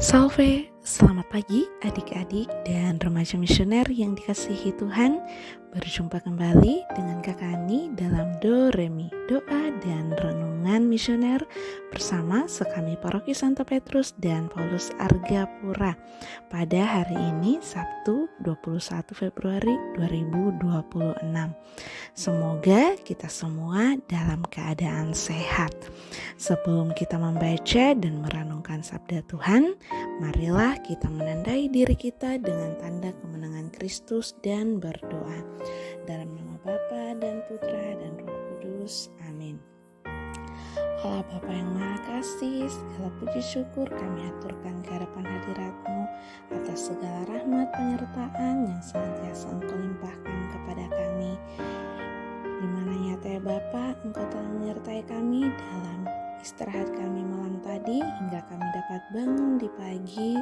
Salve, selamat pagi adik-adik dan remaja misioner yang dikasihi Tuhan. Berjumpa kembali dengan Kakak Ani dalam Do Remi, doa dan renungan misioner bersama Sekami Paroki Santo Petrus dan Paulus Argapura pada hari ini Sabtu 21 Februari 2026. Semoga kita semua dalam keadaan sehat. Sebelum kita membaca dan merenungkan sabda Tuhan, marilah kita menandai diri kita dengan tanda kemenangan Kristus dan berdoa. Dalam nama Bapa dan Putra dan Roh Kudus. Amin. Allah Bapa yang Maha Kasih, segala puji syukur kami aturkan ke hadapan hadirat-Mu atas segala rahmat penyertaan yang senantiasa Engkau limpahkan kepada kami. Di mana nyata ya Bapa, Engkau telah menyertai kami dalam istirahat kami malam tadi hingga kami dapat bangun di pagi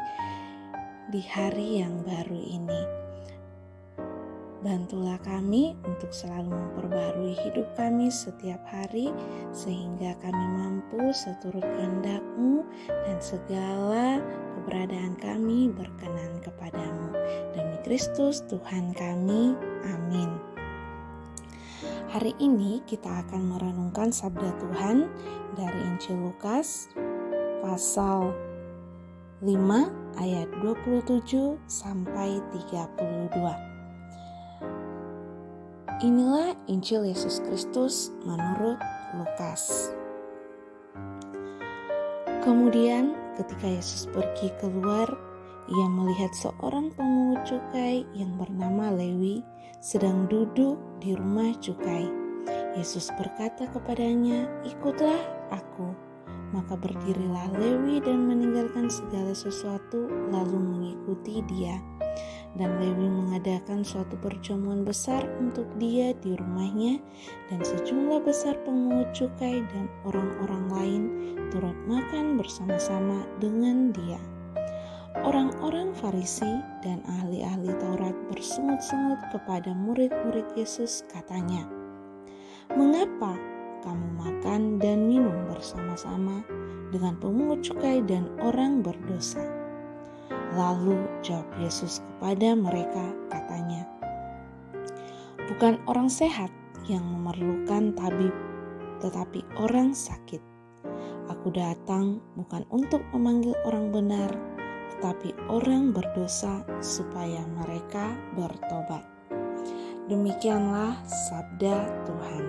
di hari yang baru ini. Bantulah kami untuk selalu memperbarui hidup kami setiap hari sehingga kami mampu seturut kehendak-Mu dan segala keberadaan kami berkenan kepadamu. Demi Kristus Tuhan kami, amin. Hari ini kita akan merenungkan sabda Tuhan dari Injil Lukas pasal 5 ayat 27 sampai 32. Inilah Injil Yesus Kristus menurut Lukas. Kemudian ketika Yesus pergi keluar, ia melihat seorang pemungut cukai yang bernama Lewi sedang duduk di rumah cukai. Yesus berkata kepadanya, "Ikutlah aku." Maka berdirilah Lewi dan meninggalkan segala sesuatu lalu mengikuti dia. Dan Lewi mengadakan suatu perjamuan besar untuk dia di rumahnya, dan sejumlah besar pemungut cukai dan orang-orang lain turut makan bersama-sama dengan dia. Orang-orang Farisi dan ahli-ahli Taurat bersungut-sungut kepada murid-murid Yesus, katanya, "Mengapa kamu makan dan minum bersama-sama dengan pemungut cukai dan orang berdosa?" Lalu jawab Yesus kepada mereka, katanya, "Bukan orang sehat yang memerlukan tabib, tetapi orang sakit. Aku datang bukan untuk memanggil orang benar, tetapi orang berdosa supaya mereka bertobat." Demikianlah sabda Tuhan.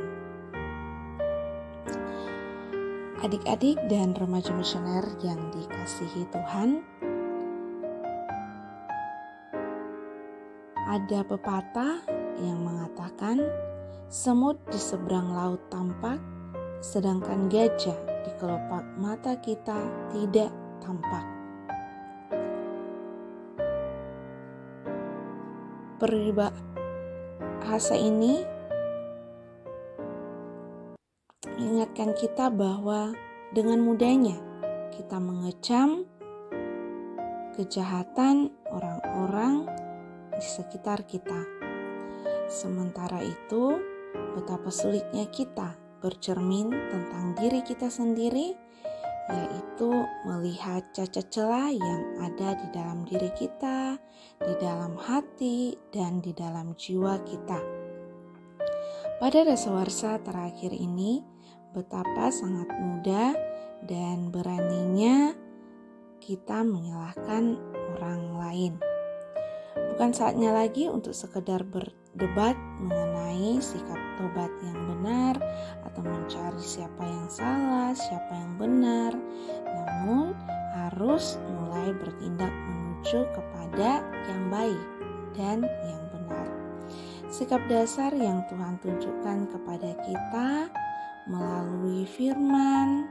Adik-adik dan remaja misioner yang dikasihi Tuhan, ada pepatah yang mengatakan semut di seberang laut tampak, sedangkan gajah di kelopak mata kita tidak tampak. Peribahasa ini mengingatkan kita bahwa dengan mudahnya kita mengecam kejahatan orang-orang di sekitar kita. Sementara itu, betapa sulitnya kita bercermin tentang diri kita sendiri, yaitu melihat cacat celah yang ada di dalam diri kita, di dalam hati, dan di dalam jiwa kita. Pada dasawarsa terakhir ini, betapa sangat mudah dan beraninya kita menyalahkan orang lain. Bukan saatnya lagi untuk sekedar berdebat mengenai sikap tobat yang benar atau mencari siapa yang salah, siapa yang benar, namun harus mulai bertindak menuju kepada yang baik dan yang benar. Sikap dasar yang Tuhan tunjukkan kepada kita melalui firman,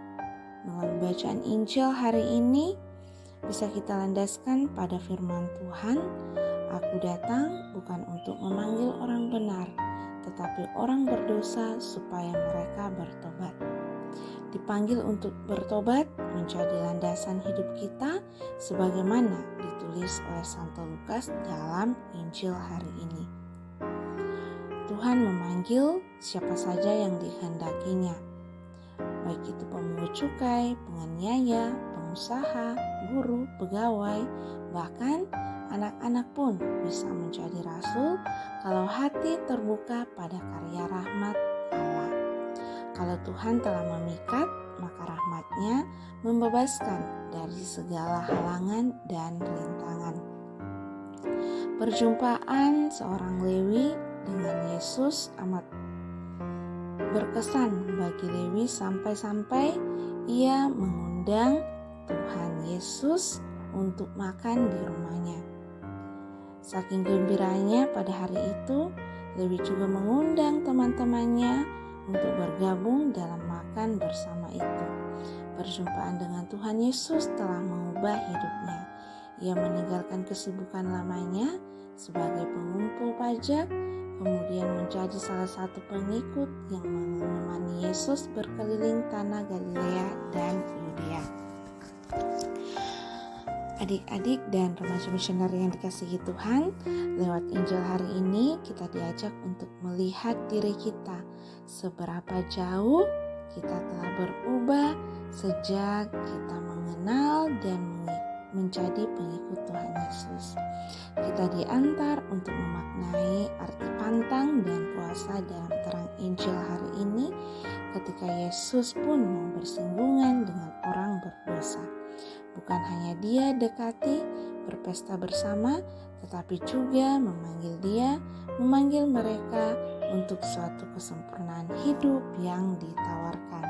melalui bacaan Injil hari ini bisa kita landaskan pada firman Tuhan, "Aku datang bukan untuk memanggil orang benar, tetapi orang berdosa supaya mereka bertobat." Dipanggil untuk bertobat menjadi landasan hidup kita sebagaimana ditulis oleh Santo Lukas dalam Injil hari ini. Tuhan memanggil siapa saja yang dikehendakinya. baik itu pemungut cukai, penganiaya, pengusaha, guru, pegawai, bahkan anak-anak pun bisa menjadi rasul kalau hati terbuka pada karya rahmat Allah. Kalau Tuhan telah memikat, maka rahmat-Nya membebaskan dari segala halangan dan rintangan. Perjumpaan seorang Lewi dengan Yesus amat berkesan bagi Lewi sampai-sampai ia mengundang Tuhan Yesus untuk makan di rumahnya. Saking gembiranya pada hari itu, Lewi juga mengundang teman-temannya untuk bergabung dalam makan bersama itu. Perjumpaan dengan Tuhan Yesus telah mengubah hidupnya. Ia meninggalkan kesibukan lamanya sebagai pengumpul pajak, kemudian menjadi salah satu pengikut yang menemani Yesus berkeliling tanah Galilea dan Yudea. Adik-adik dan remaja misioneri yang dikasihi Tuhan, lewat Injil hari ini kita diajak untuk melihat diri kita, seberapa jauh kita telah berubah sejak kita mengenal dan menjadi pengikut Tuhan Yesus. Kita diantar untuk memaknai arti pantang dan puasa dalam terang Injil hari ini, ketika Yesus pun mau bersinggungan dengan orang berdosa. Bukan hanya Dia dekati, berpesta bersama, tetapi juga memanggil mereka untuk suatu kesempurnaan hidup yang ditawarkan.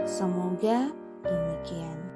Semoga demikian.